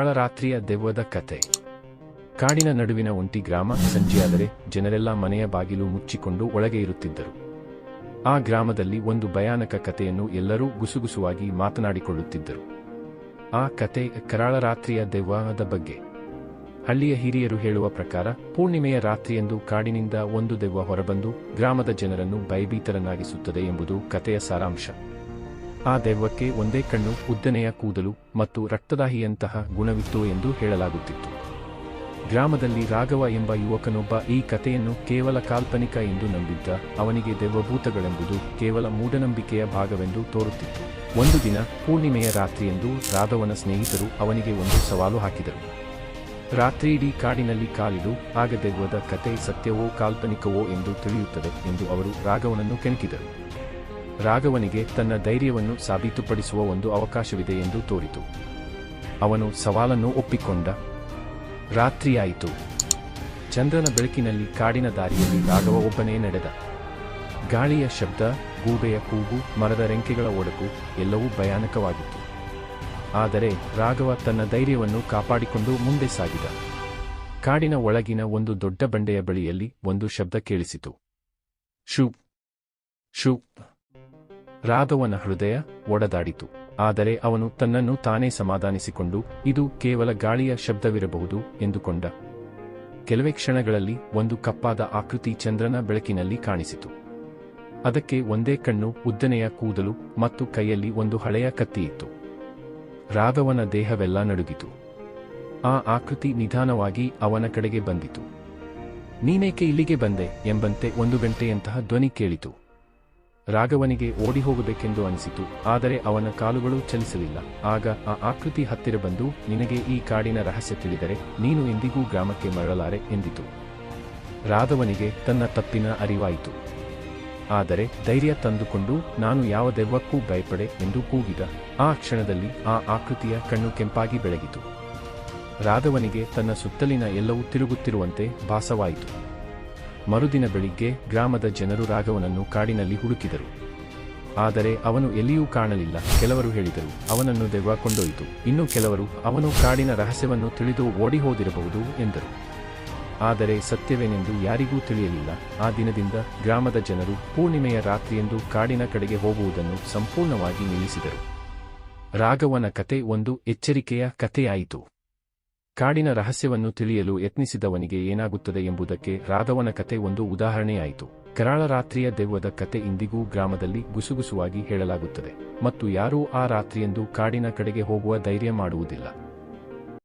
ಕರಾಳ ರಾತ್ರಿಯ ದೆವ್ವದ ಕತೆ. ಕಾಡಿನ ನಡುವಿನ ಒಂಟಿ ಗ್ರಾಮ. ಸಂಜೆಯಾದರೆ ಜನರೆಲ್ಲ ಮನೆಯ ಬಾಗಿಲು ಮುಚ್ಚಿಕೊಂಡು ಒಳಗೆ ಇರುತ್ತಿದ್ದರು. ಆ ಗ್ರಾಮದಲ್ಲಿ ಒಂದು ಭಯಾನಕ ಕಥೆಯನ್ನು ಎಲ್ಲರೂ ಗುಸುಗುಸುವಾಗಿ ಮಾತನಾಡಿಕೊಳ್ಳುತ್ತಿದ್ದರು. ಆ ಕತೆ ಕರಾಳ ರಾತ್ರಿಯ ದೆವ್ವದ ಬಗ್ಗೆ. ಹಳ್ಳಿಯ ಹಿರಿಯರು ಹೇಳುವ ಪ್ರಕಾರ ಪೂರ್ಣಿಮೆಯ ರಾತ್ರಿಯಂದು ಕಾಡಿನಿಂದ ಒಂದು ದೆವ್ವ ಹೊರಬಂದು ಗ್ರಾಮದ ಜನರನ್ನು ಭಯಭೀತರನ್ನಾಗಿಸುತ್ತದೆ ಎಂಬುದು ಕಥೆಯ ಸಾರಾಂಶ. ಆ ದೆವ್ವಕ್ಕೆ ಒಂದೇ ಕಣ್ಣು, ಉದ್ದನೆಯ ಕೂದಲು ಮತ್ತು ರಕ್ತದಾಹಿಯಂತಹ ಗುಣವಿತ್ತು ಎಂದು ಹೇಳಲಾಗುತ್ತಿತ್ತು. ಗ್ರಾಮದಲ್ಲಿ ರಾಘವ ಎಂಬ ಯುವಕನೊಬ್ಬ ಈ ಕಥೆಯನ್ನು ಕೇವಲ ಕಾಲ್ಪನಿಕ ಎಂದು ನಂಬಿದ್ದ. ಅವನಿಗೆ ದೆವ್ವಭೂತಗಳೆಂಬುದು ಕೇವಲ ಮೂಢನಂಬಿಕೆಯ ಭಾಗವೆಂದು ತೋರುತ್ತಿತ್ತು. ಒಂದು ದಿನ ಪೂರ್ಣಿಮೆಯ ರಾತ್ರಿಯಂದು ರಾಘವನ ಸ್ನೇಹಿತರು ಅವನಿಗೆ ಒಂದು ಸವಾಲು ಹಾಕಿದರು. ರಾತ್ರಿಯಿಡೀ ಕಾಡಿನಲ್ಲಿ ಕಾಲಿಡು, ಆಗ ದೆವ್ವದ ಕತೆ ಸತ್ಯವೋ ಕಾಲ್ಪನಿಕವೋ ಎಂದು ತಿಳಿಯುತ್ತದೆ ಎಂದು ಅವರು ರಾಘವನನ್ನು ಕೆಣಕಿದರು. ರಾಘವನಿಗೆ ತನ್ನ ಧೈರ್ಯವನ್ನು ಸಾಬೀತುಪಡಿಸುವ ಒಂದು ಅವಕಾಶವಿದೆ ಎಂದು ತೋರಿತು. ಅವನು ಸವಾಲನ್ನು ಒಪ್ಪಿಕೊಂಡ. ರಾತ್ರಿಯಾಯಿತು. ಚಂದ್ರನ ಬೆಳಕಿನಲ್ಲಿ ಕಾಡಿನ ದಾರಿಯಲ್ಲಿ ರಾಘವ ಒಬ್ಬನೇ ನಡೆದ. ಗಾಳಿಯ ಶಬ್ದ, ಗೂಬೆಯ ಕೂಗು, ಮರದ ರೆಂಕೆಗಳ ಒಡಕು ಎಲ್ಲವೂ ಭಯಾನಕವಾಗಿತ್ತು. ಆದರೆ ರಾಘವ ತನ್ನ ಧೈರ್ಯವನ್ನು ಕಾಪಾಡಿಕೊಂಡು ಮುಂದೆ ಸಾಗಿದ. ಕಾಡಿನ ಒಳಗಿನ ಒಂದು ದೊಡ್ಡ ಬಂಡೆಯ ಬಳಿಯಲ್ಲಿ ಒಂದು ಶಬ್ದ ಕೇಳಿಸಿತು. ಶುಭ್ ಶುಭ್. ರಾಘವನ ಹೃದಯ ಒಡೆದಾಡಿತು. ಆದರೆ ಅವನು ತನ್ನನ್ನು ತಾನೇ ಸಮಾಧಾನಿಸಿಕೊಂಡು ಇದು ಕೇವಲ ಗಾಳಿಯ ಶಬ್ದವಿರಬಹುದು ಎಂದುಕೊಂಡ. ಕೆಲವೇ ಕ್ಷಣಗಳಲ್ಲಿ ಒಂದು ಕಪ್ಪಾದ ಆಕೃತಿ ಚಂದ್ರನ ಬೆಳಕಿನಲ್ಲಿ ಕಾಣಿಸಿತು. ಅದಕ್ಕೆ ಒಂದೇ ಕಣ್ಣು, ಉದ್ದನೆಯ ಕೂದಲು ಮತ್ತು ಕೈಯಲ್ಲಿ ಒಂದು ಹಳೆಯ ಕತ್ತಿಯಿತ್ತು. ರಾಘವನ ದೇಹವೆಲ್ಲ ನಡುಗಿತು. ಆ ಆಕೃತಿ ನಿಧಾನವಾಗಿ ಅವನ ಕಡೆಗೆ ಬಂದಿತು. ನೀನೇಕೆ ಇಲ್ಲಿಗೆ ಬಂದೆ ಎಂಬಂತೆ ಒಂದು ಗಂಟೆಯಂತಹ ಧ್ವನಿ ಕೇಳಿತು. ರಾಘವನಿಗೆ ಓಡಿ ಹೋಗಬೇಕೆಂದು ಅನಿಸಿತು, ಆದರೆ ಅವನ ಕಾಲುಗಳು ಚಲಿಸಲಿಲ್ಲ. ಆಗ ಆ ಆಕೃತಿ ಹತ್ತಿರ ಬಂದು, ನಿನಗೆ ಈ ಕಾಡಿನ ರಹಸ್ಯ ತಿಳಿದರೆ ನೀನು ಎಂದಿಗೂ ಗ್ರಾಮಕ್ಕೆ ಮರಳಲಾರೆ ಎಂದಿತು. ರಾಘವನಿಗೆ ತನ್ನ ತಪ್ಪಿನ ಅರಿವಾಯಿತು. ಆದರೆ ಧೈರ್ಯ ತಂದುಕೊಂಡು ನಾನು ಯಾವ ದೆವ್ವಕ್ಕೂ ಭಯಪಡೆ ಎಂದು ಕೂಗಿದ. ಆ ಕ್ಷಣದಲ್ಲಿ ಆ ಆಕೃತಿಯ ಕಣ್ಣು ಕೆಂಪಾಗಿ ಬೆಳಗಿತು. ರಾಘವನಿಗೆ ತನ್ನ ಸುತ್ತಲಿನ ಎಲ್ಲವೂ ತಿರುಗುತ್ತಿರುವಂತೆ ಭಾಸವಾಯಿತು. ಮರುದಿನ ಬೆಳಿಗ್ಗೆ ಗ್ರಾಮದ ಜನರು ರಾಘವನನ್ನು ಕಾಡಿನಲ್ಲಿ ಹುಡುಕಿದರು. ಆದರೆ ಅವನು ಎಲ್ಲಿಯೂ ಕಾಣಲಿಲ್ಲ. ಕೆಲವರು ಹೇಳಿದರು ಅವನನ್ನು ದೆವ್ವ ಕೊಂಡೊಯ್ಯಿತು. ಇನ್ನು ಕೆಲವರು ಅವನು ಕಾಡಿನ ರಹಸ್ಯವನ್ನು ತಿಳಿದು ಓಡಿ ಹೋದಿರಬಹುದು ಎಂದರು. ಆದರೆ ಸತ್ಯವೇನೆಂದು ಯಾರಿಗೂ ತಿಳಿಯಲಿಲ್ಲ. ಆ ದಿನದಿಂದ ಗ್ರಾಮದ ಜನರು ಪೂರ್ಣಿಮೆಯ ರಾತ್ರಿಯಂದು ಕಾಡಿನ ಕಡೆಗೆ ಹೋಗುವುದನ್ನು ಸಂಪೂರ್ಣವಾಗಿ ನಿಲ್ಲಿಸಿದರು. ರಾಘವನ ಕತೆ ಒಂದು ಎಚ್ಚರಿಕೆಯ ಕಥೆಯಾಯಿತು. ಕಾಡಿನ ರಹಸ್ಯವನ್ನು ತಿಳಿಯಲು ಯತ್ನಿಸಿದವನಿಗೆ ಏನಾಗುತ್ತದೆ ಎಂಬುದಕ್ಕೆ ರಾಘವನ ಕತೆ ಒಂದು ಉದಾಹರಣೆಯಾಯಿತು. ಕರಾಳ ರಾತ್ರಿಯ ದೆವ್ವದ ಕತೆ ಇಂದಿಗೂ ಗ್ರಾಮದಲ್ಲಿ ಗುಸುಗುಸುವಾಗಿ ಹೇಳಲಾಗುತ್ತದೆ ಮತ್ತು ಯಾರೂ ಆ ರಾತ್ರಿಯಂದು ಕಾಡಿನ ಕಡೆಗೆ ಹೋಗುವ ಧೈರ್ಯ ಮಾಡುವುದಿಲ್ಲ.